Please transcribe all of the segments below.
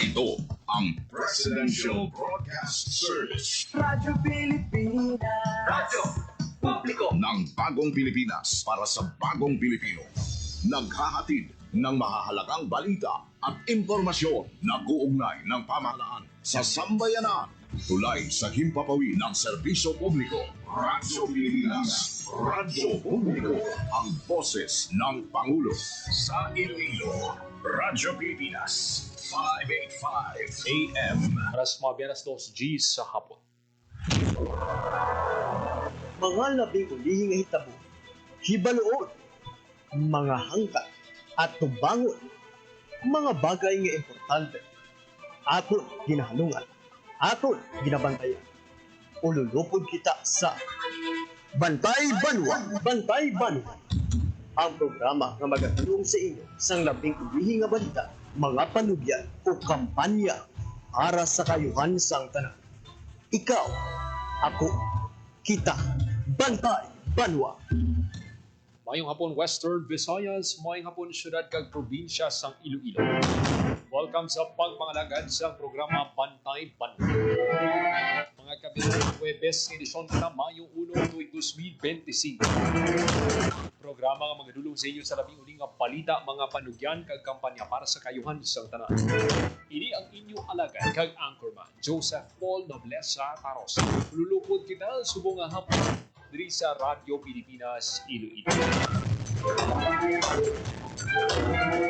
Ito ang Presidential Broadcast Service Radyo Pilipinas. Radyo Publiko ng Bagong Pilipinas para sa Bagong Pilipino. Naghahatid ng mahahalagang balita at impormasyon na kuugnay ng pamahalaan sa sambayanan. Tulay sa himpapawid ng serbisyo publiko. Radyo Pilipinas. Radyo Publiko. Ang boses ng Pangulo. Sa Iloilo, Radyo Pilipinas. 585 AM. Alas mga 2 sa hapon. Mga labing ulihing nga hitabo, hibaluon, mga hangkat at tubangon, mga bagay nga importante, aton ginahalungan, aton ginabantayan. Ululupod kita sa Bantay Banwa, Bantay Banwa, ang programa nga magatulong sa inyo sang labing ulihing nga balita, mga panugyan o kampanya para sa kayuhan sang tanan. Ikaw, ako, kita, Bantay Banwa. Mayong hapon Western Visayas, mayong hapon syudad kag probinsya sang Iloilo. Welcome sa pagpangalagad sa programa Bantay Banwa. Mga kabilang Huwebes, edisyon na Mayo 1, tuwing 2025. Programa nga magadulong sa inyo sa labing uling nga palita, mga panugyan kag kampanya para sa kayuhan sang tanan. Ini ang inyong alagad kag anchorman Joseph Paul Noblesa Taros. Lulupod kita subong nga hapon diri sa Radyo Pilipinas Iloilo.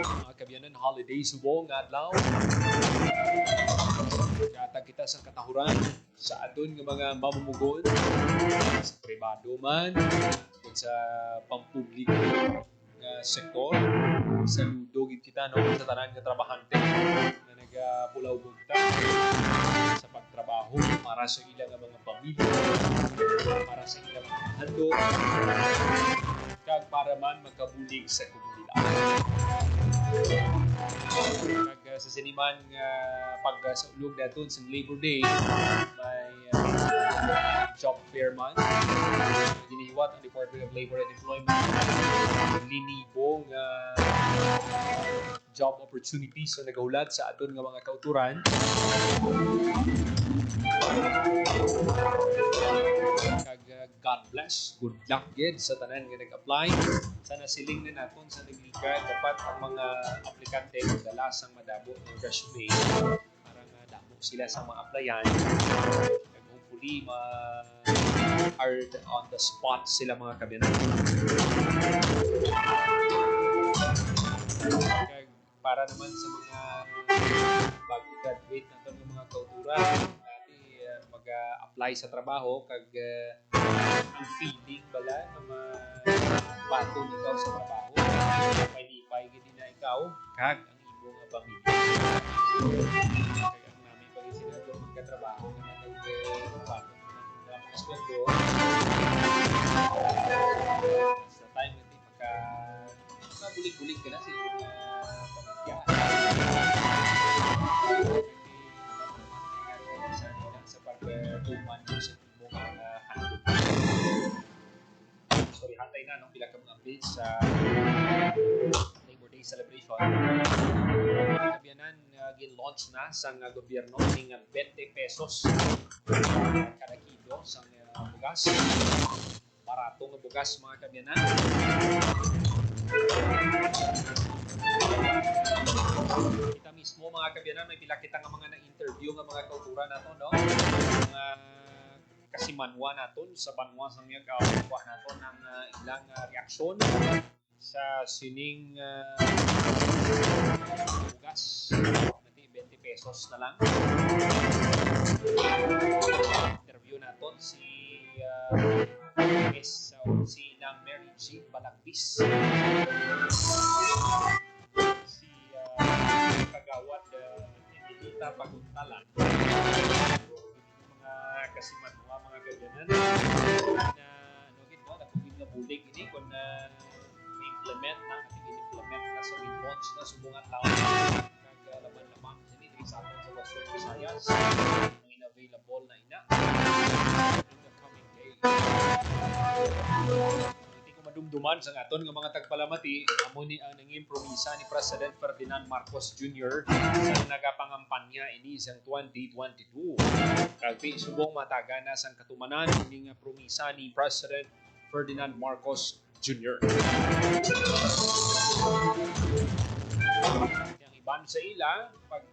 Mga kabiyanan, holiday subong nga adlaw. Katag kita sa katahuran sa aton nga mga mamumugon sa pribado man o sa pampubliko nga sektor. Saludogin kita no sa tanan nga trabahante na nagapulaw bugta sa pagtrabaho para sa ilang mga pamilya, para sa ilang mga hando, kag para man magkabulig sa komunidad. Kag sa siniman nga pag sa ulog naton sa Labor Day, may job fair man. Ginihiwat ang Department of Labor and Employment. Linibong job opportunities na nagahulat sa aton nga mga kauturan. Kag God bless, good luck gid sa tanan nga nag-apply. Sana siling na naton sa naglikan dapat ang mga aplikante magdala sang madamo ng resume para nga damo sila sa mga applyan. Kag hopefully hard on the spot sila mga kabinet. Kag para naman sa mga bago-graduate natin ng mga kauturan, dati mag-apply sa trabaho, kag ang feeling bala na mapato ikaw sa trabaho, pay gini na ikaw, kag ang ibong pamilya. Kag ang namin pag sinadong magkatrabaho na nag-pato ng mga sweldo, sa time hindi bulig-bulig ka na sa iyong pamilya. Sa pagtuman mo sa ibong handog. Sorry, hatay na nung pila ka mga updates sa Labor Day celebration. Kabiyanan, gin-launch na sa gobyerno ng 20 pesos kada kilo sa bugas. Barato nga bugas mga kabiyanan. Kita mismo mga kabiyanan, may pila kita nga mga na-interview nga mga kauturan nato, no? Mga kasimanwa naton sa banwa sang kuha naton ng ilang reaksyon sa sining bugas. Nati 20 pesos na lang. Interview naton si si Nang Mary Jean Balagbis, si Kagawad Emilita Paguntalan, mga kasimanwa mga ganyanan na nakugid na bulig ini kung i-implement na sa launch na subungan taon kag laman-laman sa sa aton sa Western Visayas ang in-available na ina in the coming days. Hindi ko nadumduman sa aton nga mga tagpalamati, amo ni ang nangimpromisa ni President Ferdinand Marcos Jr. sa nagapangampanya ini sa 2022. Kagpi subong matagana sang katumanan ini nga promisa ni President Ferdinand Marcos Jr. Yang iban sa ila, pag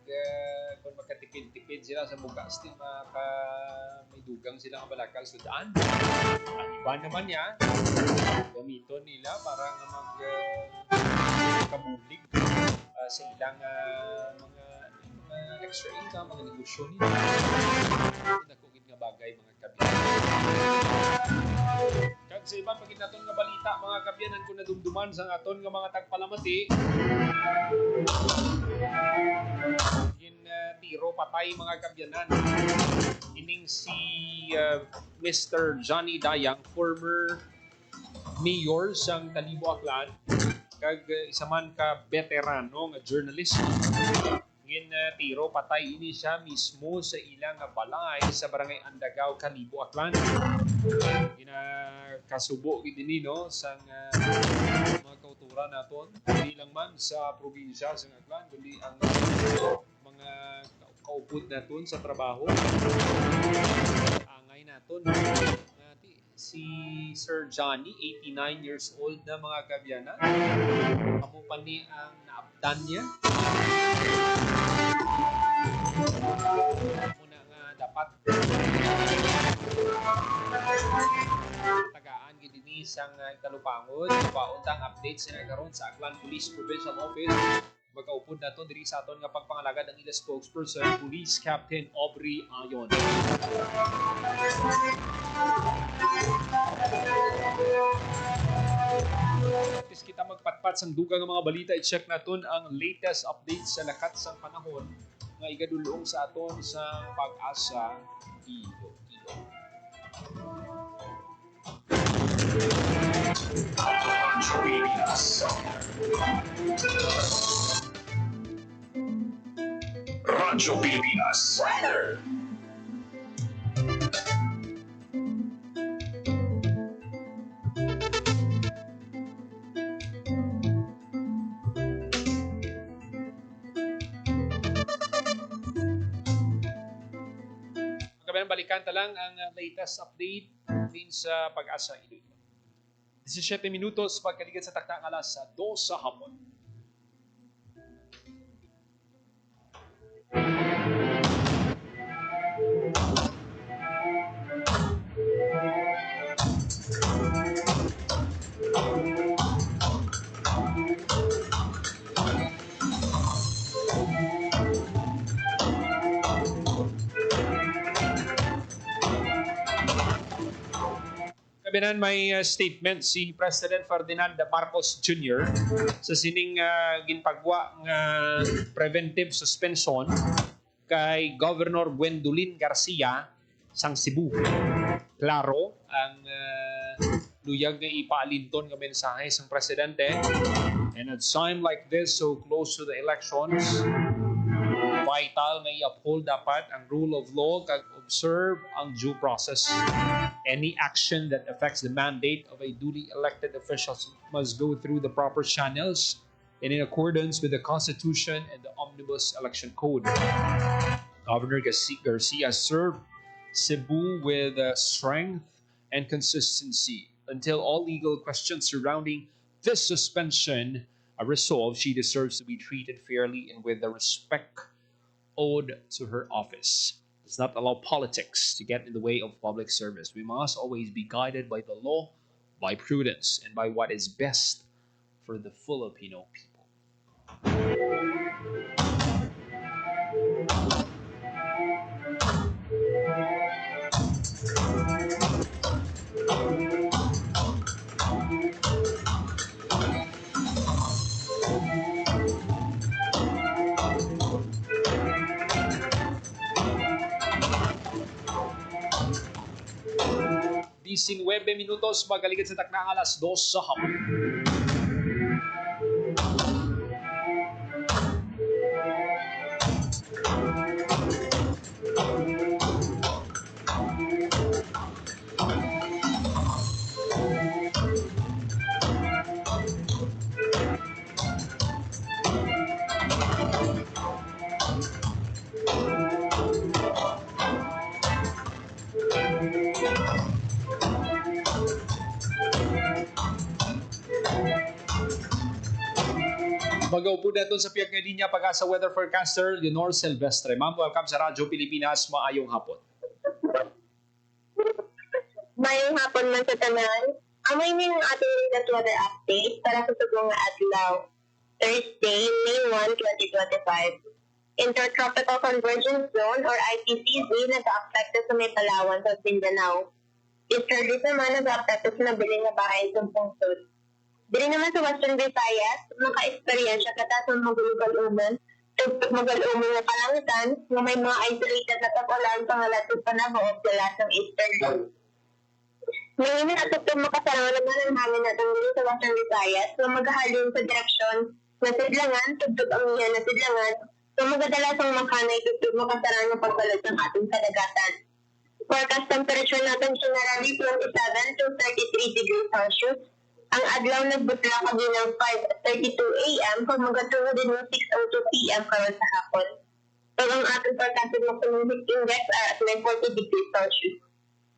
kung magkatipid-tipid sila sa bugas, di may dugang sila nga balakal sudaan. Ang iba naman niya, gamiton nila para nga kabulig sa ilang mga extra income, mga negosyo nila. Nakukit nga bagay, mga kabyan. Kag sa iban, pagin naton nga balita, mga kabyanan, kung nadumduman sa aton nga mga tagpalamati, tiro patay mga kabyanan. Ining si Mr. Johnny Dayang, former mayor sang Talibo Aklan, kag isa man ka veterano nga journalist. Tiro patay ini siya mismo sa ilang balay sa barangay Andagaw, Talibo Aklan. Kasubo gini no sang mga kauturan naton, hindi lang man sa probinsya sa Aklan, kundi ang mga kaupod naton sa trabaho. Angay naton si Sir Johnny, 89 years old na mga kabyanan. Amo pa ni ang naabdan niya. Muna nga dapat tagaan gini sang Kalupangod. Pauntang update sila karon sa Aklan Police Provincial Office. Magkaupod na ito diri sa aton nga pagpangalagad ng ila spokesperson, Police Captain Aubrey Ayon. Tis kita magpatpat sang dugang ng mga balita, i-check naton ang latest update sa lakat sang panahon nga igadulong sa aton sa Pag-asa Iloilo. Radyo Pilipinas Weather. Balikan talang ang latest update din sa Pag-asa Iloilo. 17 minutos pagkaligid sa takdang alas 2 sa hapon. Kabinan may statement si President Ferdinand Marcos Jr. sa sining ginpagwa nga preventive suspension kay Governor Gwendolyn Garcia sang Cebu. Klaro ang luyag nga ipaalinton nga mensahe sang presidente. And at time like this, so close to the elections, vital nga i-uphold dapat ang rule of law kag observe ang due process. Any action that affects the mandate of a duly elected official must go through the proper channels and in accordance with the Constitution and the Omnibus Election Code. Governor Garcia served Cebu with strength and consistency until all legal questions surrounding this suspension are resolved. She deserves to be treated fairly and with the respect owed to her office. Does not allow politics to get in the way of public service. We must always be guided by the law, by prudence, and by what is best for the Filipino people. Dising 9 minutos magaligid sa taknang alas 2 sa hapon. Mag-upo na doon sa piyag nga linya pag-asa weather forecaster Leonor Silvestre. Ma'am, welcome sa Radyo Pilipinas. Maayong hapon. Mayong hapon man sa tanan. Amay ning ating latest weather update para sa tugong nga adlaw. Thursday, May 1, 2025. Intertropical Convergence Zone or ITCZ nag-aapekto sa may Palawan sa Mindanao. Easterlies naman nag-aapekto sa nabiling na bahay sa Pungsod. Dili naman sa Western Visayas, maka-eksperyensya ka sa magulugal-uman, magulugal-uman na kalangitan na may mga isolated na tag-ulan sa halatod pa na buong galas ng easterlies. Ngayon na at makasarangan naman ang hangin natin dito sa Western Visayas na maghahalin sa direksyon na sidlangan, tugtog ang iyan na sidlangan, so magadalasang makanay tugtog makasarangan ng pagbalot ng ating kadagatan. Forecast temperature natin generally 27 to 33 degrees Celsius. Ang adlaw nagbutla kami ng 5:32 a.m. kung magatungo din ng 6:02 p.m. karon sa hapon. So ang ating forecasted maximum heat index ay at 40 degrees Celsius.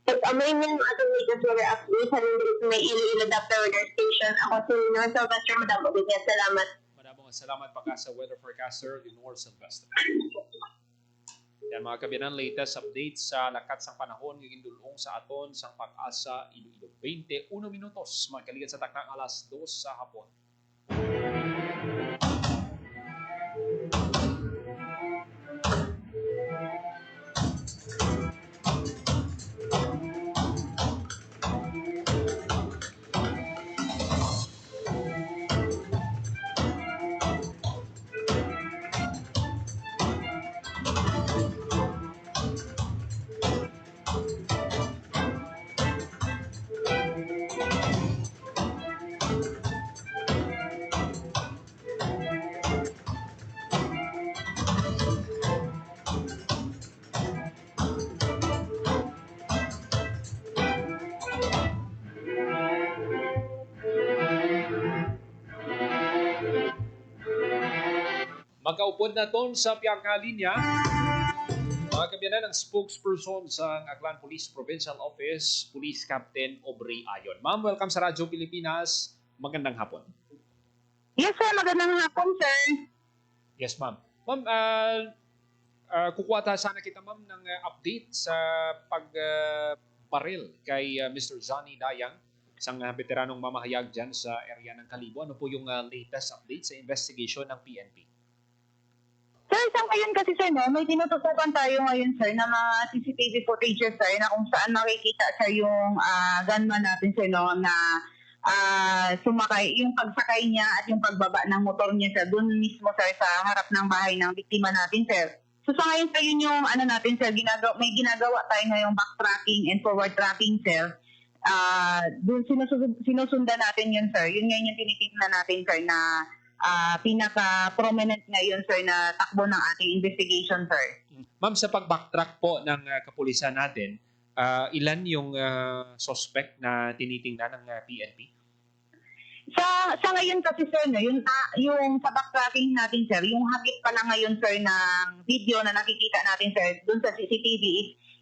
So amay mo yung ating latest weather update sa may Iloilo Dapper Weather Station. Ako si Leonor Silvestre, Madam Obigyan. Salamat. Maraming salamat pag-asa weather forecaster Leonor Silvestre. Yan mga kabinan, latest update sa lakat sang panahon ng indulong sa aton sang pag-asa Iloilo. 21 minutos, magkaligan sa taknang alas 2 sa hapon. Magkaupod na ton sa piyang linya. Mga kabiyanan, ang spokesperson sa Aklan Police Provincial Office, Police Captain Aubrey Ayon. Ma'am, welcome sa Radyo Pilipinas. Magandang hapon. Yes sir, magandang hapon sir. Yes, ma'am. Ma'am, kukuha sana kita, ma'am, ng update sa pagbaril kay Mr. Johnny Dayang, isang veteranong mamahayag dyan sa area ng Kalibo. Ano po yung latest update sa investigation ng PNP? Sir, sa ngayon kasi sir, no, may tinututukan tayo ngayon sir na mga CCTV footages sir na kung saan makikita sir yung gunman natin sir no, na sumakay, yung pagsakay niya at yung pagbaba ng motor niya sir, doon mismo sir sa harap ng bahay ng biktima natin sir. So sa ngayon sir, yun yung ano natin sir, may ginagawa tayo ngayong backtracking and forward tracking sir. Doon sinusundan natin yun sir, yun ngayon yung tinitingnan natin sir na pinaka-prominent ngayon, sir, na takbo ng ating investigation, sir. Ma'am, sa pag-backtrack po ng kapulisan natin, ilan yung suspect na tinitingnan ng PNP? Sa ngayon kasi, sir, no, yung sa backtracking natin, sir, yung hagit pa na ngayon, sir, ng video na nakikita natin, sir, dun sa CCTV,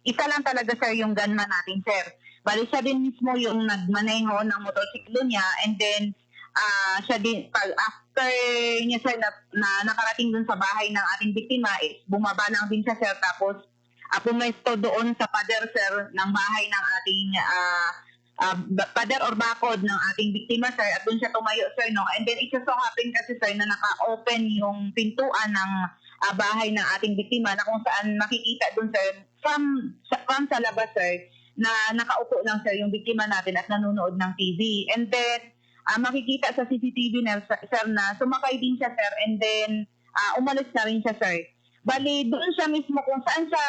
isa lang talaga, sir, yung gunman natin, sir. Bali, siya din mismo yung nagmaneho ng motorsiklo niya, and then, siya din, after niya sir na nakarating dun sa bahay ng ating biktima, bumaba lang din siya sir, tapos pumesto doon sa pader sir ng bahay ng ating pader or bakod ng ating biktima sir, at dun siya tumayo sir, no? And then it just so happen kasi sir na naka-open yung pintuan ng bahay ng ating biktima, na kung saan makikita dun sir from sa labas sir na nakaupo lang sir yung biktima natin at nanonood ng TV. And then makikita sa CCTV na sir na sumakay din siya sir, and then umalis na rin siya sir. Bali, doon siya mismo kung saan sa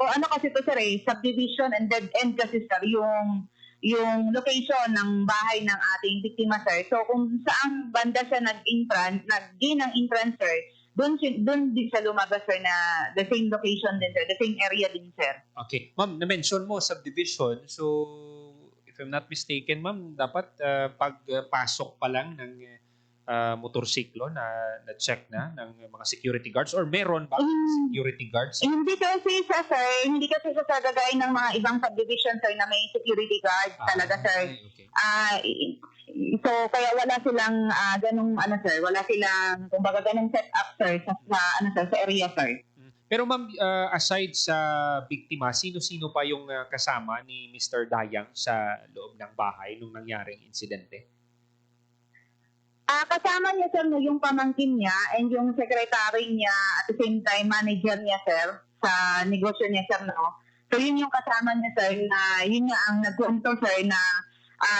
ano kasi to sir subdivision and dead end kasi sir yung location ng bahay ng ating biktima sir. So kung saan banda siya nag-gain ng entrance sir, doon din siya lumabas sir, na the same location din sir, the same area din sir. Okay. Ma'am, na-mention mo subdivision, so if I'm not mistaken, ma'am, dapat pagpasok pa lang ng motorsiklo na check na ng mga security guards, or meron ba security guards? Hindi kasi sa gagaya ng mga ibang subdivision sir na may security guard talaga sir. Okay. So, kaya wala silang ganung, sir, wala silang, kumbaga, ganung setup, sir, sa area, sir. Pero ma'am, aside sa biktima, sino-sino pa yung kasama ni Mr. Dayang sa loob ng bahay nung nangyaring insidente? Kasama niya, sir, no, yung pamangkin niya and yung secretary niya at the same time manager niya, sir, sa negosyo niya, sir, no. So, yun yung kasama niya, sir, na yun nga ang nagkwento, sir, na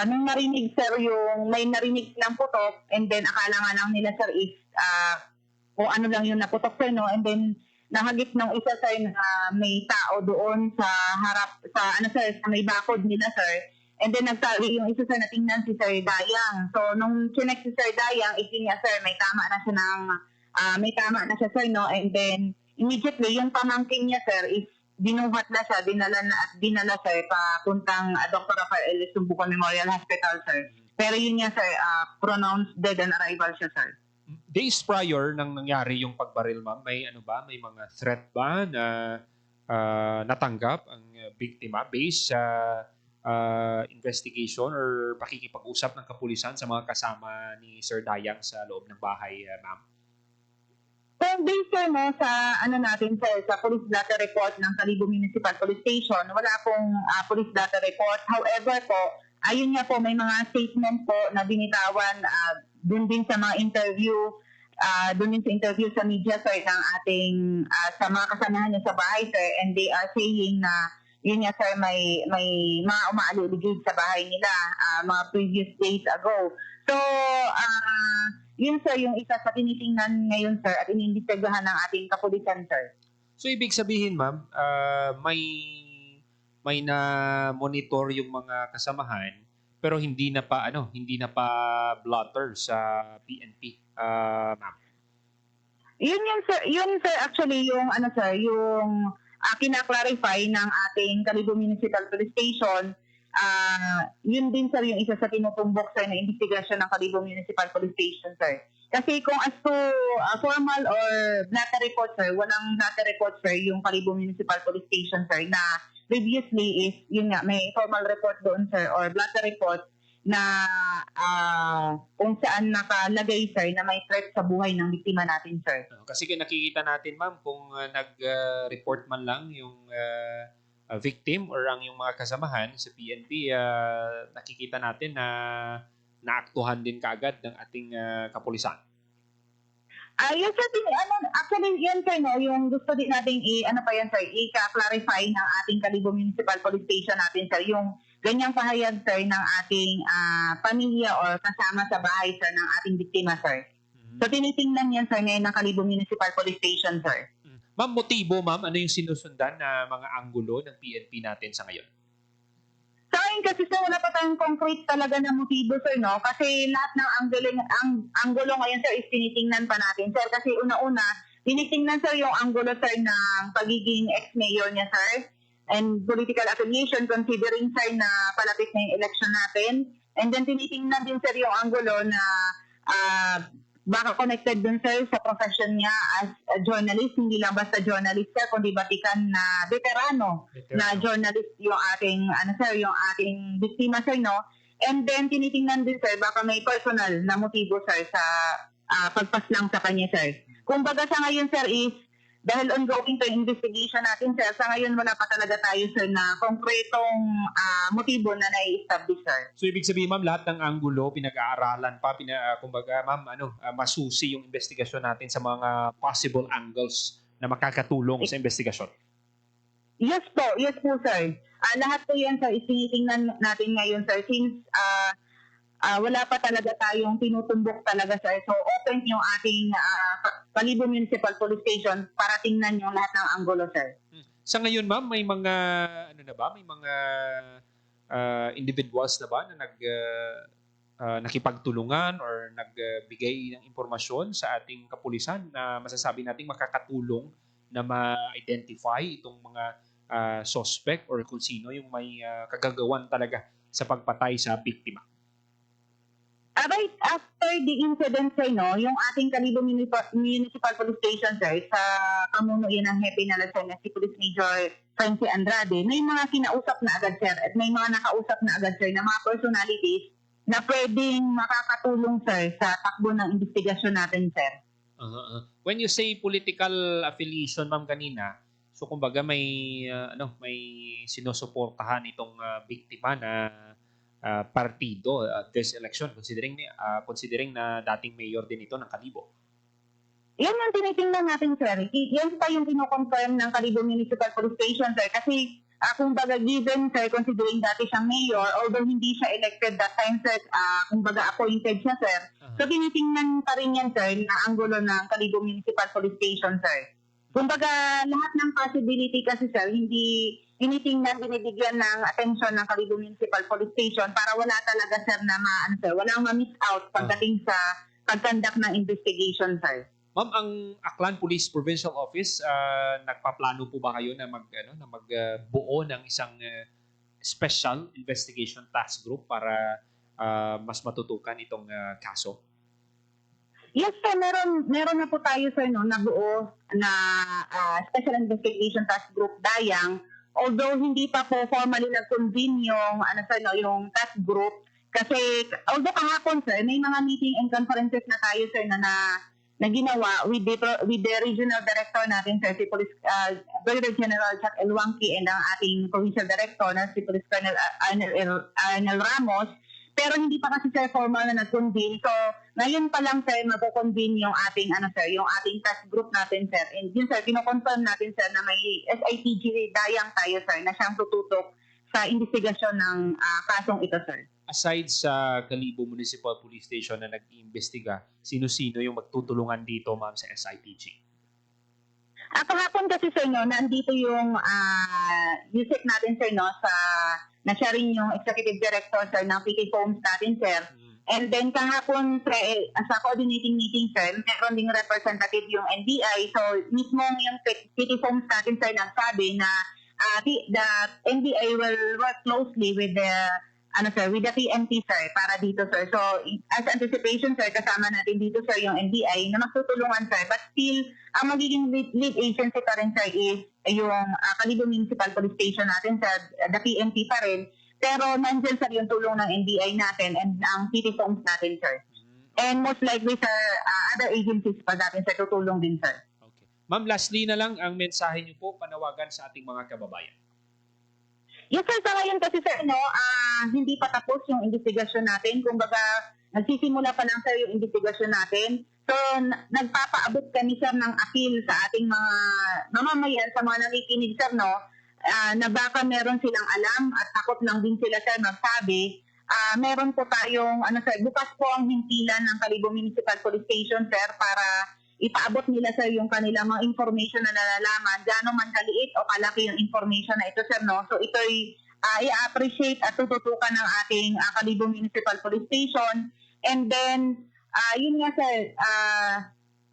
nung narinig, sir, yung may narinig ng putok and then akala nga lang nila, sir, is kung ano lang yung naputok, sir, no, and then nahagip ng isa, sir, na may tao doon sa harap, sir, sa may bakod nila, sir. And then nagsabi yung isa, sir, na tingnan si Sir Dayang. So, nung chinek si Sir Dayang, niya, sir, may tama na siya, sir, no? And then, immediately, yung pamangkin niya, sir, is dinuhat na siya, dinala, sir, papuntang Dr. Rafael Sumbucan Memorial Hospital, sir. Pero yun niya, sir, pronounced dead on arrival siya, sir. Days prior nang nangyari yung pagbaril, ma'am, may may mga threat ba na natanggap ang biktima based sa investigation or pakikipag-usap ng kapulisan sa mga kasama ni Sir Dayang sa loob ng bahay, ma'am? Kung based, sir, no, sa natin, sir, sa police data report ng Kalibo Municipal Police Station, wala pong police data report. However po, ayun nga po, may mga statement po na binitawan dun din sa mga interview, dun din sa interview sa media, sir, ng ating, sa mga kasamahan niya sa bahay, sir, and they are saying na, yun nga, sir, may mga umaaligid sa bahay nila mga previous days ago. So, yun, sir, yung isa sa tinitingnan ngayon, sir, at iniimbestigahan ng ating kapulisan, sir. So, ibig sabihin, ma'am, may na-monitor yung mga kasamahan pero hindi na pa blotter sa PNP, ma'am. Yun sir actually yung yung kina-clarify ng ating Kalibo Municipal Police Station. Yun din, sir, yung isa sa tinutumbok, sir, na investigasyon ng Kalibo Municipal Police Station, sir. Kasi kung as to formal or blatter report, sir, walang blatter report, sir, yung Kalibo Municipal Police Station, sir, na previously is, yun nga, may formal report doon, sir, or blatter report na kung saan nakalagay, sir, na may threat sa buhay ng biktima natin, sir. Kasi nakikita natin, ma'am, kung nag-report man lang yung victim or ang yung mga kasamahan sa PNP, nakikita natin na naaktuhan din kaagad ng ating kapulisan. Yes, sir, actually, yan, sir, no, yung gusto din nating i-clarify ng ating Kalibo Municipal Police Station natin, sir, yung ganyang pahayag, sir, ng ating pamilya or kasama sa bahay, sir, ng ating biktima, sir. So, tinitingnan yan, sir, ngayon ng Kalibo Municipal Police Station, sir. Ma'am, motibo, ma'am, ano yung sinusundan na mga anggulo ng PNP natin sa ngayon? Sa akin kasi, sir, wala pa tayong concrete talaga na motibo, sir, no? Kasi lahat ng anggulo ngayon, sir, is tinitingnan pa natin, sir. Kasi una-una, tinitingnan, sir, yung anggulo, sir, ng pagiging ex-mayor niya, sir, and political affiliation, considering, sir, na palapit na yung election natin. And then tinitingnan din, sir, yung anggulo na baka connected dun, sir, sa profession niya as a journalist, hindi lang basta journalist, sir, kundi batikan na veterano na journalist yung ating, yung ating biktima, sir, no? And then, tinitingnan din, sir, baka may personal na motibo, sir, sa pagpaslang sa kanya, sir. Kung baga sa ngayon, sir, is dahil ongoing to yung investigation natin, sir, sa ngayon wala pa talaga tayo, sir, na konkretong motibo na nai-establish, sir. So, ibig sabihin, ma'am, lahat ng anggulo, pinag-aaralan pa, kumbaga, ma'am, masusi yung investigasyon natin sa mga possible angles na makakatulong sa investigasyon. Yes po, sir. Lahat po yan, sir, tinitingnan natin ngayon, sir, since wala pa talaga tayong tinutumbok talaga, sir. So, open yung ating Kalibo Municipal Police Station para tingnan yung lahat ng anggulo, sir. Sa ngayon, ma'am, may mga, may mga individuals na ba na nakipagtulungan or nagbigay ng impormasyon sa ating kapulisan na masasabi nating makakatulong na ma-identify itong mga suspect or kung sino yung may kagagawan talaga sa pagpatay sa biktima? Right after the incident, sir, no, yung ating Kalibo Municipal Police Station, sir, sa pamunuan ng Hepe na si Police Major Francie Andrade, may mga kinausap na agad, sir, at may mga nakausap na agad, sir, na mga personalities na pwedeng makakatulong, sir, sa takbo ng investigasyon natin, sir. When you say political affiliation, ma'am, kanina, so kumbaga may may sinusuportahan itong biktima na partido this election, considering na dating mayor din ito ng Kalibo. Yan yung tinitingnan natin, sir. Yan pa yung kinoconfirm ng Kalibo Municipal Police Station, sir. Kasi kumbaga given, sir, considering dati siyang mayor, although hindi siya elected that time, sir, kumbaga appointed siya, sir. So tinitingnan pa rin yan, sir, na anggulo ng Kalibo Municipal Police Station, sir. Kumbaga lahat ng possibility kasi, sir, hindi tinitingnan, binibigyan ng atensyon ng Kalibo Municipal Police Station para wala talaga, sir, na walang ma-miss out pagdating sa pagkandak ng investigation, sir. Ma'am, ang Aklan Police Provincial Office, nagpaplano po ba kayo na magbuo ng isang special investigation task group para mas matutukan itong kaso? Yes, sir. Meron na po tayo, sir, nabuo na special investigation task group Dayang. Although hindi pa po formally nag-convene yung task group. Kasi although kahapon, sir, may mga meeting and conferences na tayo, sir, na ginawa with the regional director natin, sir, si Police Brigadier General Chuck Elwangki, and ang ating provincial director na si Police Colonel Arnel Ramos. Pero hindi pa kasi, sir, formal na nag-convene. So, ngayon pa lang, sir, mag-convene yung ating task group natin, sir. And yun, sir, kinoconfirm natin, sir, na may SITG Dayang tayo, sir, na siyang tututok sa investigasyon ng kasong ito, sir. Aside sa Kalibo Municipal Police Station na nag-iimbestiga, sino-sino yung magtutulungan dito, ma'am, sa SITG? Kahapon kasi, sir, nandito yung USEC natin, sir, na siya rin yung executive director, sir, ng PT Foams natin, sir. And then kahapon, sir, sa coordinating meeting, sir, meron ding representative yung NBI. So, mismo yung PT Foams natin, sir, nagsabi na the NBI will work closely with the PNP, sir, para dito, sir. So, as anticipation, sir, kasama natin dito, sir, yung NBI na magtutulungan, sir. But still, ang magiging lead agency pa rin, sir, is yung Kalibo Municipal Police Station natin, sir, the PNP pa rin. Pero nandiyan, sir, yung tulong ng NBI natin and ang PT Foams natin, sir. And most likely, sir, other agencies pa natin, sir, tutulong din, sir. Okay. Ma'am, lastly na lang ang mensahe niyo po, panawagan sa ating mga kababayan. Yes, sir, sa ngayon kasi, sir, hindi pa tapos yung investigasyon natin. Kumbaga, nagsisimula pa lang, sir, yung investigasyon natin. So, nagpapaabot kami, sir, ng appeal sa ating mga mamamayan, sa mga nakikinig, sir, na baka meron silang alam at takot lang din sila, sir, magsabi. Meron po tayong, sir, bukas po ang hintilan ng Kalibo Municipal Police Station, sir, para ipaabot nila, sir, yung kanilang mga information na nalalaman, gaano man kaliit o kalaki yung information na ito, sir, So, ito'y i-appreciate at tututukan ng ating Kalibo Municipal Police Station. And then, yun nga, sir,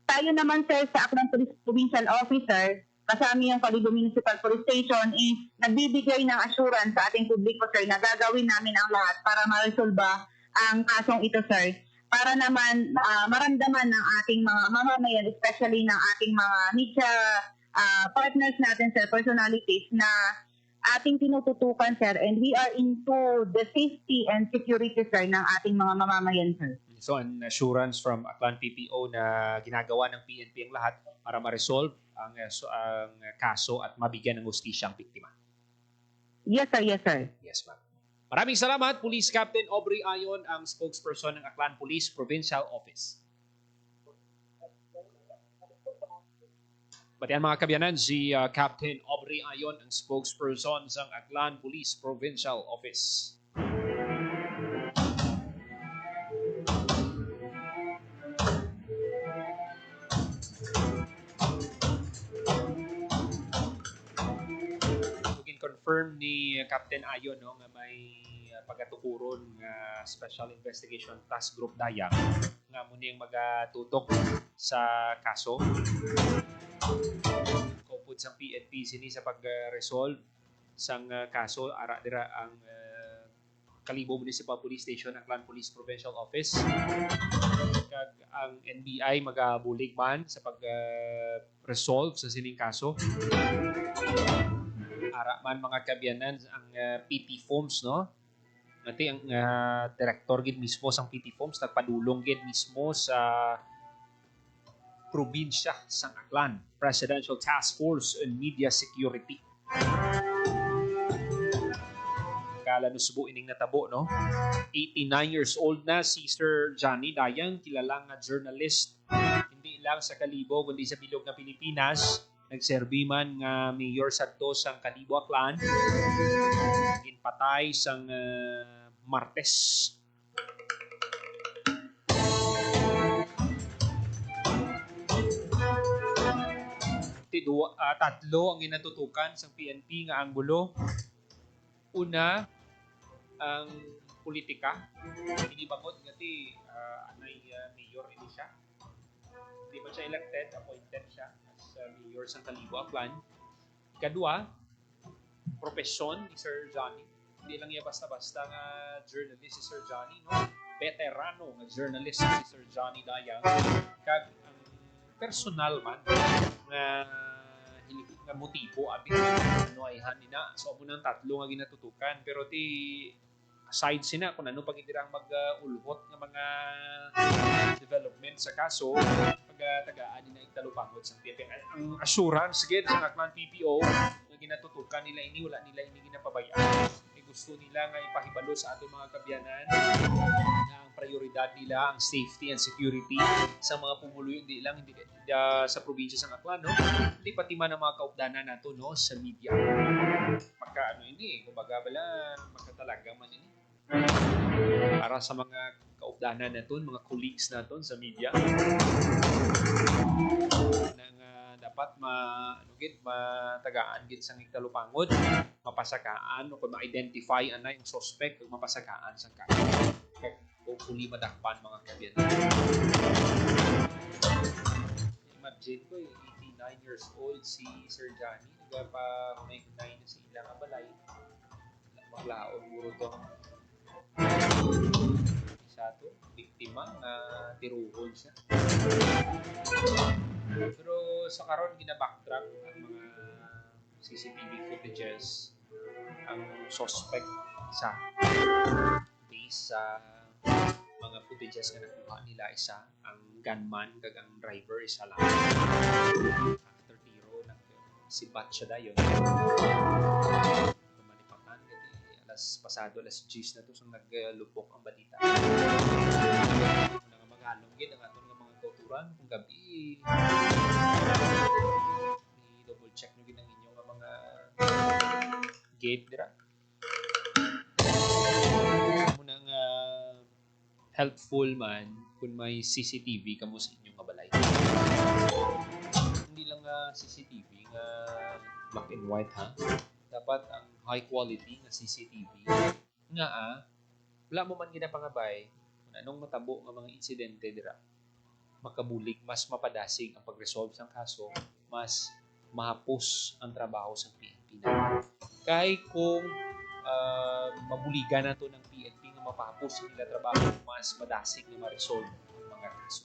tayo naman, sir, sa Aklan Police Provincial Officer, kasama yung Kalibo Municipal Police Station, is nagbibigay ng assurance sa ating publiko, sir, na gagawin namin ang lahat para ma-resolve ang kasong ito, sir. Para naman maramdaman ng ating mga mamamayan, especially ng ating mga media partners natin, sir, personalities na ating tinututukan, sir, and we are into the safety and security, sir, ng ating mga mamamayan, sir. So, an assurance from Aklan PPO na ginagawa ng PNP ang lahat para ma-resolve ang kaso at mabigyan ng hustisya ang biktima. Yes, sir. Yes, sir. Yes, ma'am. Maraming salamat, Police Captain Aubrey Ayon, ang spokesperson ng Aklan Police Provincial Office. Pati mga kabyanan, si Captain Aubrey Ayon, ang spokesperson ng Aklan Police Provincial Office. Confirm ni Captain Ayon nga may pagatukuron nga Special Investigation Task Group Dayang nga muna yung magatutok sa kaso. Kupod sa PNP sini sa pag-resolve sang kaso ara dira ang Kalibo Municipal Police Station, Aklan Police Provincial Office. Kag ang NBI magabulig man sa pag-resolve sa sining kaso. Ara man mga kabyanan ang PT Foams, Ati ang director gid mismo sang PT Foams nagpadulong gid mismo sa probinsya sang Aklan, Presidential Task Force on Media Security. Kala no subo ining natabo, no? 89 years old na si Sir Johnny Dayang, kilalang journalist. Hindi lang sa Kalibo, kundi sa bilog na Pilipinas. Nagserbi man nga mayor sadto sang Kalibo Aklan. Ginpatay sang Martes. Tatlo ang ginatutukan sa PNP nga anggulo. Una, ang politika. Hindi bangod ngati anay mayor ini siya. Hindi man siya elected, appointed siya as mayor sa Kalibo Aklan. Kadua, profesyon ni Sir Johnny. Hindi lang niya basta-basta nga journalist si Sir Johnny, no? Veterano nga journalist si Sir Johnny Dayang. Kag ang personal man nga nga motibo abi ano ay hanina so amo nang tatlo nga ginatutukan pero ti aside sina kung ano pagidirang mag-ulhot nga mga development sa kaso pagtagaan nila igtalupangot sa PNP ang assurance gid sa Aklan PPO nga ginatutukan nila ini wala nila ini ginapabayaan gusto nila nga ipahibalo sa atong mga kabyanan na ang prioridad nila ang safety and security sa mga pumuluyo hindi sa probinsya sa Aklan, no? Hindi pati man ang mga kaupdanan nato, no, sa media. Pagka ini, kumbaga bala magkatalaga man ini. Para sa mga kaupdanan naton, mga colleagues naton sa media. Dapat matagaan gid sang igtalupangod, mapasakaan o kung ma-identify ana yung suspect kung mapasakaan sang kaso. Kaya hopefully madakpan mga kabyan. Imagine ko 89 years old si Sir Johnny, nagpa may kunay na sa ilang balay. Maglaon puro to. Isa to, biktima na tiruhol siya. Pero sa karon gina-backtrack ang mga CCTV footages ang suspect isa based sa mga footages na nakuha nila isa ang gunman kag ang driver isa lang after tiro nagsibat siya dayon malipatan alas 10 na to so naglupok ang balita nga magalong gid ang aton nga mga kauturan kung gabi i-double check nyo gid ang inyong mga gate dira muna nga helpful man kung may CCTV kamo sa inyong balay hindi lang CCTV nga black and white ha dapat ang high quality nga CCTV nga wala mo man ginapangabay kung anong matabo nga mga insidente dira makabulig, mas mapadasig ang pag-resolve ng kaso, mas mahapos ang trabaho sa PNP na. Kahit kung mabuligan na to ng PNP nga mapahapos nila trabaho, mas madasig na ma-resolve ang mga kaso.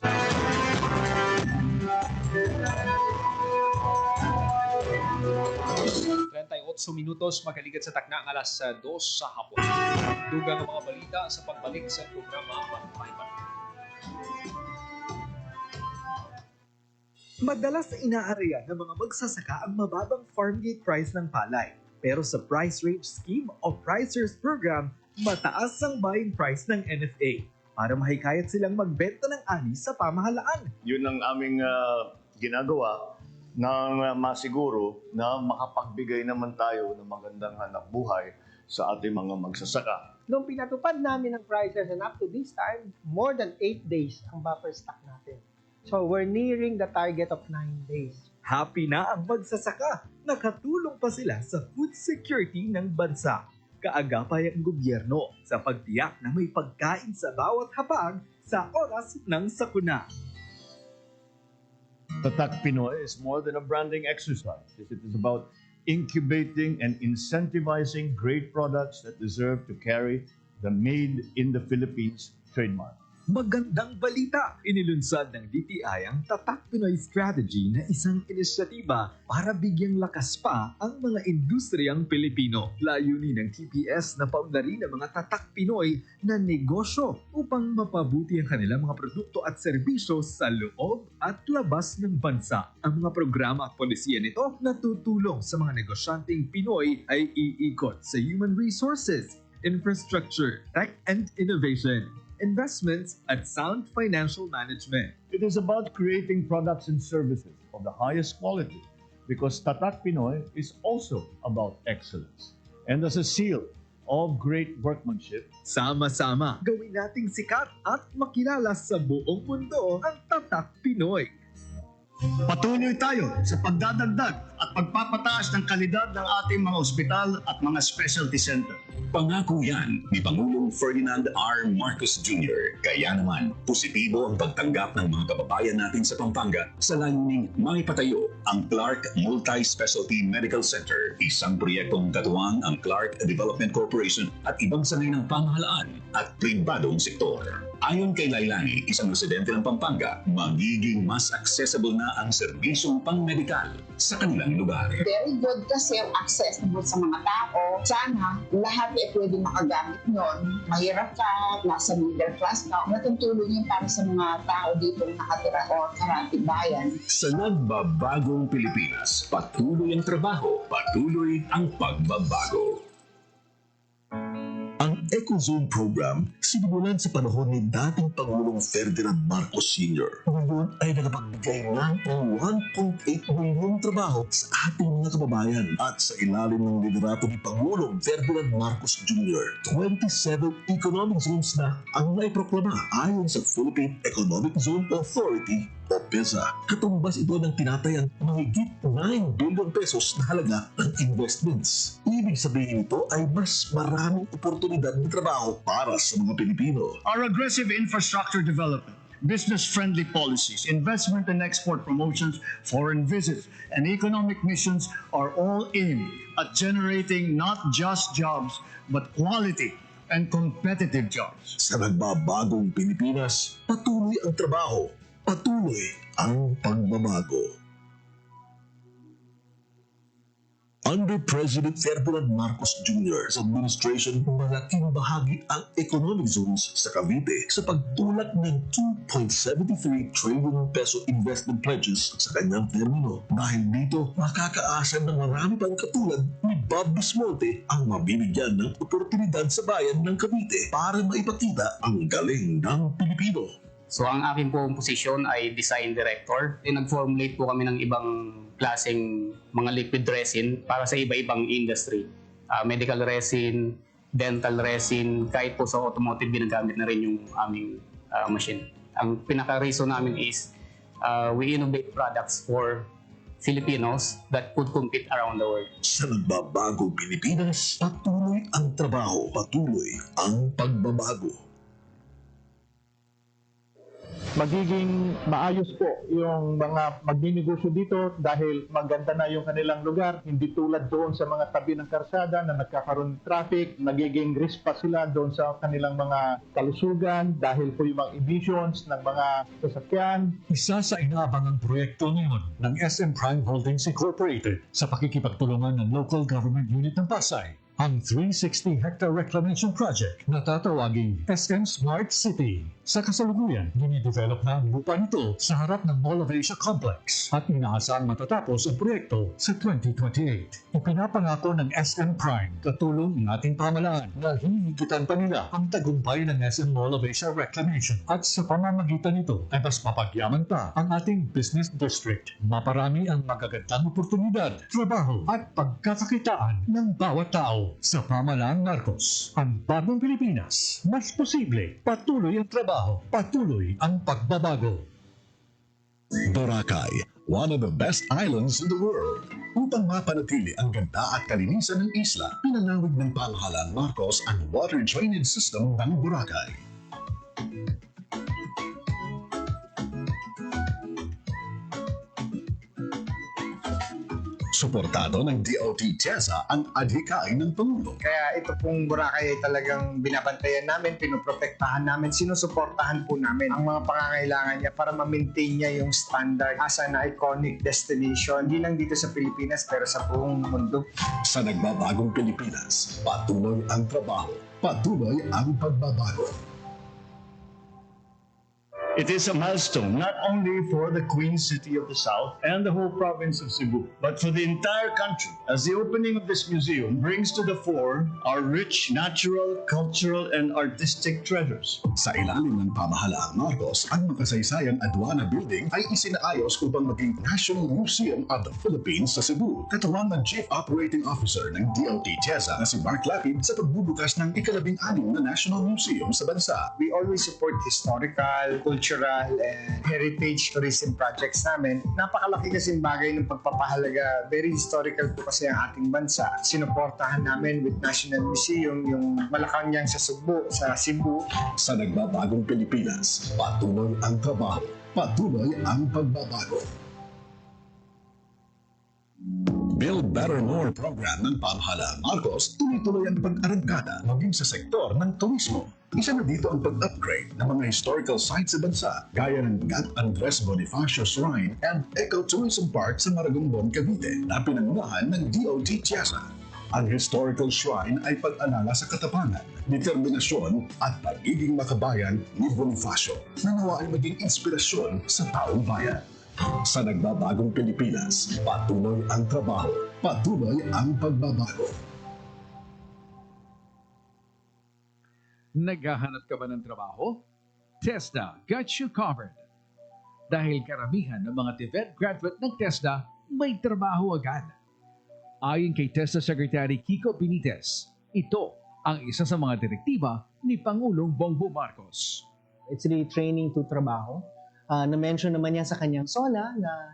38 minutos makaligat sa takna ng alas 2 sa hapon. Dugang ang mga balita sa pagbalik sa programa Bantay Bantay. Madalas inaarya ng mga magsasaka ang mababang farm gate price ng palay. Pero sa Price Range Scheme o Pricers Program, mataas ang buying price ng NFA para mahikayat silang magbenta ng ani sa pamahalaan. Yun ang aming ginagawa na masiguro na makapagbigay naman tayo ng magandang hanap buhay sa ating mga magsasaka. Nung pinatupad namin ang Pricers and up to this time, more than 8 days ang buffer stock natin. So we're nearing the target of 9 days. Happy na ang magsasaka. Nakatulong pa sila sa food security ng bansa. Kaagapay ang gobyerno sa pagtiyak na may pagkain sa bawat hapag sa oras ng sakuna. Tatak Pinoy is more than a branding exercise. It is about incubating and incentivizing great products that deserve to carry the Made in the Philippines trademark. Magandang balita! Inilunsad ng DTI ang Tatak Pinoy Strategy na isang inisyatiba para bigyang lakas pa ang mga industriyang Pilipino. Layunin ng TPS na paunlarin ang mga Tatak Pinoy na negosyo upang mapabuti ang kanilang mga produkto at serbisyo sa loob at labas ng bansa. Ang mga programa at polisiya nito na tutulong sa mga negosyanteng Pinoy ay iikot sa human resources, infrastructure, tech and innovation, investments at sound financial management. It is about creating products and services of the highest quality because Tatak Pinoy is also about excellence. And as a seal of great workmanship, Sama-sama, gawin nating sikat at makilala sa buong mundo ang Tatak Pinoy. patuloy tayo sa pagdadagdag at pagpapataas ng kalidad ng ating mga ospital at mga specialty center. Pangako yan ni Pangulong Ferdinand R. Marcos Jr. Kaya naman, positibo ang pagtanggap ng mga kababayan natin sa Pampanga sa layuning maipatayo ang Clark Multi-Specialty Medical Center, isang proyektong katuwang ang Clark Development Corporation at ibang sangay ng pamahalaan at pribadong sektor. Ayon kay Lailani, isang residente ng Pampanga, magiging mas accessible na ang serbisyong pang-medikal sa kanilang lugar. Very good kasi accessible sa mga tao. Sana lahat ay pwede makagamit nun. Mahirap ka, nasa middle class ka, natutulong yun para sa mga tao dito nakatira o karating bayan. Sa nagbabagong Pilipinas, patuloy ang trabaho, patuloy ang pagbabago. Ang EcoZone Program sinimulan sa panahon ni dating Pangulong Ferdinand Marcos Sr. Ngayon ay nakapagbigay na ng 1.8 milyong trabaho sa ating mga kababayan at sa ilalim ng liderato ni Pangulong Ferdinand Marcos Jr. 27 economic zones na ang naiproklama ayon sa Philippine Economic Zone Authority o PEZA. Katumbas ito ng tinatayang mahigit 9 billion pesos na halaga ng investments. Ibig sabihin ito ay mas maraming oportunidad ng trabaho para sa mga Pilipino. Our aggressive infrastructure development, business-friendly policies, investment and export promotions, foreign visits, and economic missions are all aimed at generating not just jobs, but quality and competitive jobs. Sa nagbabagong Pilipinas, patuloy ang trabaho, patuloy ang pagbabago. Under President Ferdinand Marcos Jr.'s administration, malaking bahagi ang economic zones sa Cavite sa pagtulak ng 2.73 trillion peso investment pledges sa kanyang termino. Dahil dito, makakaasa ng marami pang katulad ni Bob Bismonte ang mabibigyan ng oportunidad sa bayan ng Cavite para maipakita ang galing ng Pilipino. So ang akin pong posisyon ay design director. Nag-formulate po kami ng ibang klaseng mga liquid resin para sa iba-ibang industry. Medical resin, dental resin, kahit po sa automotive ginagamit na rin yung aming machine. Ang pinaka-reason namin is we innovate products for Filipinos that could compete around the world. Sa nagbabagong Pilipinas, patuloy ang trabaho, patuloy ang pagbabago. Magiging maayos po yung mga magninegosyo dito dahil maganda na yung kanilang lugar. Hindi tulad doon sa mga tabi ng karsada na nagkakaroon ng traffic, nagiging risk pa sila doon sa kanilang mga kalusugan dahil po yung mga emissions ng mga sasakyan. Isa sa inaabangang proyekto ngayon ng SM Prime Holdings Incorporated sa pakikipagtulungan ng Local Government Unit ng Pasay, ang 360-hectare reclamation project na tatawaging SM Smart City. Sa kasalukuyan, dinidevelop na ang lupa nito sa harap ng Mall of Asia Complex at inaasang matatapos ang proyekto sa 2028. Ipinapangako ng SM Prime katulong ng ating pamahalaan na hihigitan pa nila ang tagumpay ng SM Mall of Asia Reclamation at sa pamamagitan nito ay mas mapagyaman pa ang ating business district. Maparami ang magagandang oportunidad, trabaho at pagkakakitaan ng bawat tao sa pamahalaang Marcos. Ang bagong Pilipinas, mas posible, patuloy ang trabaho, patuloy ang pagbabago. Boracay, one of the best islands in the world. Upang mapanatili ang ganda at kalinisan ng isla, pinanawig ng pamahalaan Marcos ang water drainage system ng Boracay. Suportado ng DOT TESA ang adhikain ng Pangulo. Kaya ito pong Boracay ay talagang binabantayan namin, pinoprotektahan namin, sinusuportahan po namin ang mga pangangailangan niya para ma-maintain niya yung standard as an iconic destination, hindi lang dito sa Pilipinas pero sa buong mundo. Sa nagbabagong Pilipinas, patuloy ang trabaho, patuloy ang pagbabago. It is a milestone not only for the Queen City of the South and the whole province of Cebu, but for the entire country, as the opening of this museum brings to the fore our rich natural, cultural, and artistic treasures. Sa ilalim ng pamahalaang Marcos, ang makasaysayang Aduana Building ay isinaayos upang maging National Museum of the Philippines sa Cebu. Katawan ng Chief Operating Officer ng DOT TESA na si Mark Lapid sa pagbubukas ng ika-16 na National Museum sa bansa. We always support historical, cultural, and heritage tourism projects namin. Napakalaki kasing bagay ng pagpapahalaga. Very historical po kasi ang ating bansa. Sinuportahan namin with National Museum yung Malacanang sa Cebu. Sa nagbabagong Pilipinas, patuloy ang trabaho, patuloy ang pagbabago. Build Better More program ng pamahalaang Marcos, tuloy-tuloy ang pag-arangkada maging sa sektor ng turismo. Isa na dito ang pag-upgrade ng mga historical sites sa bansa, gaya ng Gat Andres Bonifacio Shrine and Ecotourism Park sa Maragombon, Cavite, na pinangunahan ng DOT TESA. Ang historical shrine ay pag-alala sa katapangan, determinasyon at pagiging makabayan ni Bonifacio, na nawa ay maging inspirasyon sa taong bayan. Sa nagbabagong Pilipinas, patuloy ang trabaho, patuloy ang pagbabago. Naghahanap ka ba ng trabaho? TESDA got you covered. Dahil karamihan ng mga TVET graduate ng TESDA may trabaho agad. Ayon kay TESDA Secretary Kiko Benitez, ito ang isa sa mga direktiba ni Pangulong Bongbong Marcos. It's really training to trabaho. Na-mention naman niya sa kanyang SONA na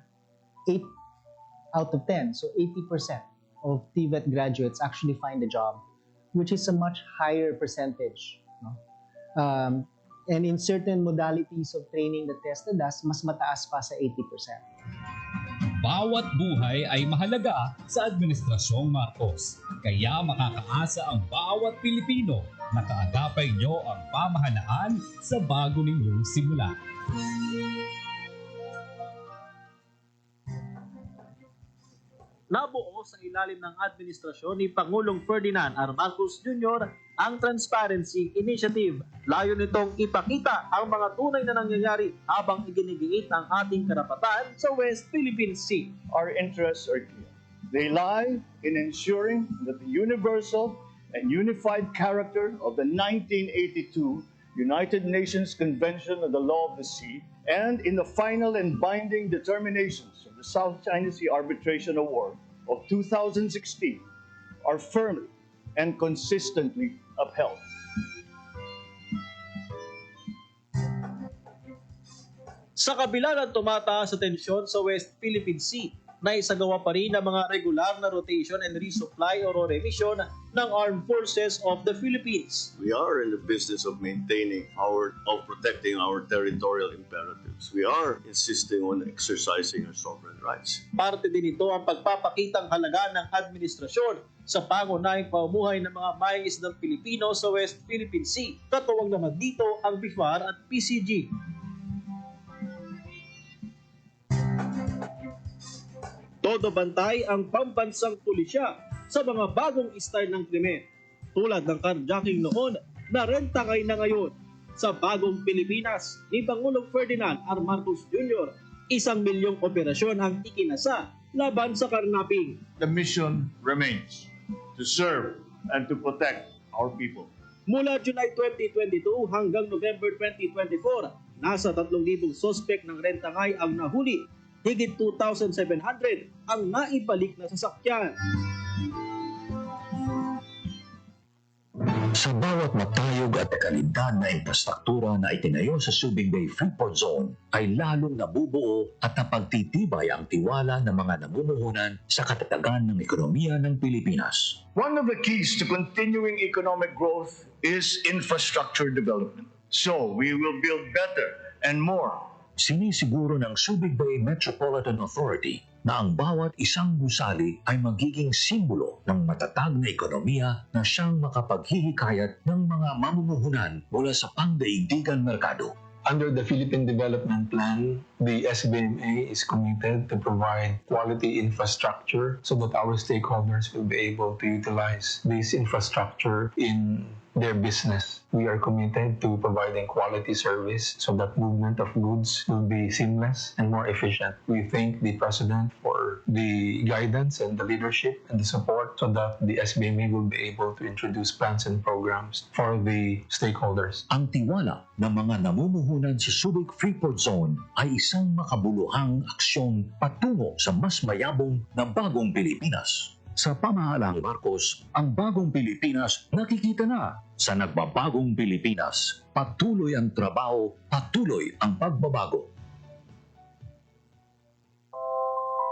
8 out of 10, so 80% of TVET graduates actually find a job, which is a much higher percentage. No? And in certain modalities of training that TESDA does, mas mataas pa sa 80%. Bawat buhay ay mahalaga sa Administrasyong Marcos. Kaya makakaasa ang bawat Pilipino na kaagapay nyo ang pamahalaan sa bago ninyong simula. Nabuo sa ilalim ng administrasyon ni Pangulong Ferdinand R. Marcos Jr. ang Transparency Initiative. Layo nitong ipakita ang mga tunay na nangyayari habang iginigiit ang ating karapatan sa West Philippine Sea. Our interests are clear. They lie in ensuring that the universal and unified character of the 1982 United Nations Convention on the Law of the Sea and in the final and binding determinations of the South China Sea Arbitration Award of 2016 are firmly and consistently upheld. Sa kabila ng tumataas sa tensyon sa West Philippine Sea, naisagawa pa rin ang mga regular na rotation and resupply o remission ng Armed Forces of the Philippines. We are in the business of protecting our territorial imperatives. We are insisting on exercising our sovereign rights. Parte din ito ang pagpapakitang halaga ng administrasyon sa pangunahing pamumuhay ng mga mangingisdang Pilipino sa West Philippine Sea. Katuwang naman dito ang BIFAR at PCG. Todo bantay ang pambansang pulisya sa mga bagong style ng krimen. Tulad ng carjacking noon na rentangay na ngayon sa bagong Pilipinas ni Pangulong Ferdinand R. Marcos Jr. 1 milyong operasyon ang ikinasa laban sa karnaping. The mission remains to serve and to protect our people. Mula July 2022 hanggang November 2024, nasa 3,000 sospek ng rentangay ang nahuli. Higit 2,700 ang naibalik na sasakyan. Sa bawat matayog at kalidad na infrastruktura na itinayo sa Subing Bay Freeport Zone ay lalong nabubuo at napagtitibay ang tiwala ng mga namumuhunan sa katatagan ng ekonomiya ng Pilipinas. One of the keys to continuing economic growth is infrastructure development. So we will build better and more. Sinisiguro ng Subic Bay Metropolitan Authority na ang bawat isang gusali ay magiging simbolo ng matatag na ekonomiya na siyang makapaghihikayat ng mga mamumuhunan mula sa pangdaigdigang merkado. Under the Philippine Development Plan, the SBMA is committed to provide quality infrastructure so that our stakeholders will be able to utilize this infrastructure in their business. We are committed to providing quality service so that movement of goods will be seamless and more efficient. We thank the President for the guidance and the leadership and the support so that the SBMA will be able to introduce plans and programs for the stakeholders. Ang tiwala ng mga namumuhunan sa Subic Freeport Zone ay isang makabuluhang aksyon patungo sa mas mayabong na bagong Pilipinas. Sa pamahalaang Marcos, ang bagong Pilipinas nakikita na. Sa nagbabagong Pilipinas, patuloy ang trabaho, patuloy ang pagbabago.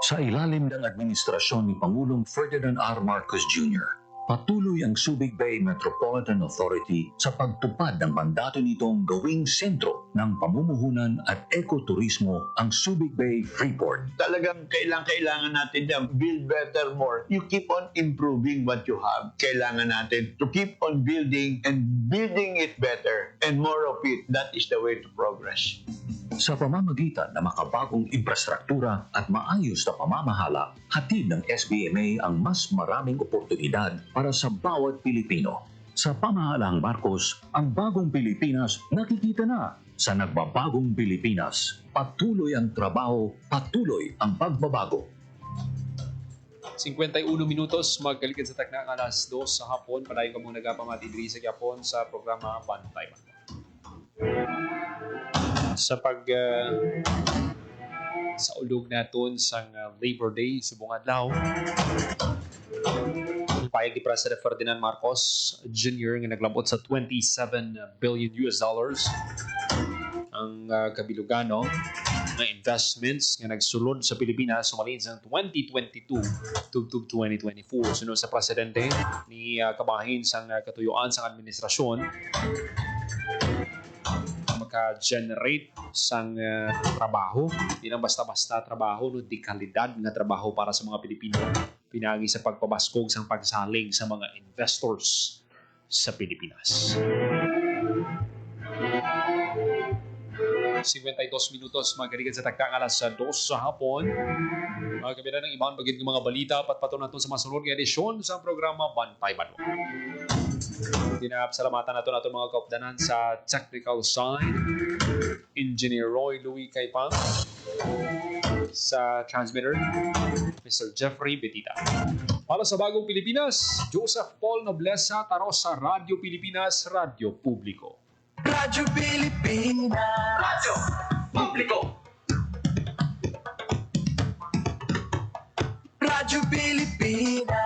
Sa ilalim ng administrasyon ni Pangulong Ferdinand R. Marcos Jr., patuloy ang Subic Bay Metropolitan Authority sa pagtupad ng mandato nitong gawing sentro ng pamumuhunan at ekoturismo ang Subic Bay Freeport. Talagang kailangan natin yan. Build better more. You keep on improving what you have. Kailangan natin to keep on building and building it better and more of it. That is the way to progress. Sa pamamagitan ng makabagong infrastruktura at maayos na pamamahala, hatid ng SBMA ang mas maraming oportunidad para sa bawat Pilipino. Sa pamahalaang Marcos, ang bagong Pilipinas nakikita na. Sa nagbabagong Pilipinas, patuloy ang trabaho, patuloy ang pagbabago. 51 minutos, magkaligid sa takna ng alas 2 sa hapon. Padayon ka muna nagapamati diri sa Japon sa programa Bantay Bantay. Sa ulog naton sa Labor Day sa buong adlaw, payag ni President Ferdinand Marcos Jr. nga naglabot sa $27 billion ang kabilugano ng investments nga nagsulod sa Pilipinas sumalin sa 2022 to 2024. Sunod sa presidente ni kabahin sa katuyuan sa administrasyon maka-generate sang trabaho. Di lang basta-basta trabaho, no, di kalidad na trabaho para sa mga Pilipino. Pinagi sa pagpabaskog sang pagsaling sa mga investors sa Pilipinas. 52 minutos, magkaligan sa takdang alas 2 sa hapon. Mga kabila ng ibang bagay ng mga balita, patpato natin sa masunod ng edisyon sa programa Bantay Bantay. Salamatan natin mga kaupdanan sa technical side, Engineer Roy Louis Caipang, sa transmitter, Mr. Jeffrey Betita. Para sa Bagong Pilipinas, Joseph Paul Noblesa, taro sa Radyo Pilipinas, Radyo Publiko. Radyo Pilipinas, Radyo Publiko. Radyo Pilipinas.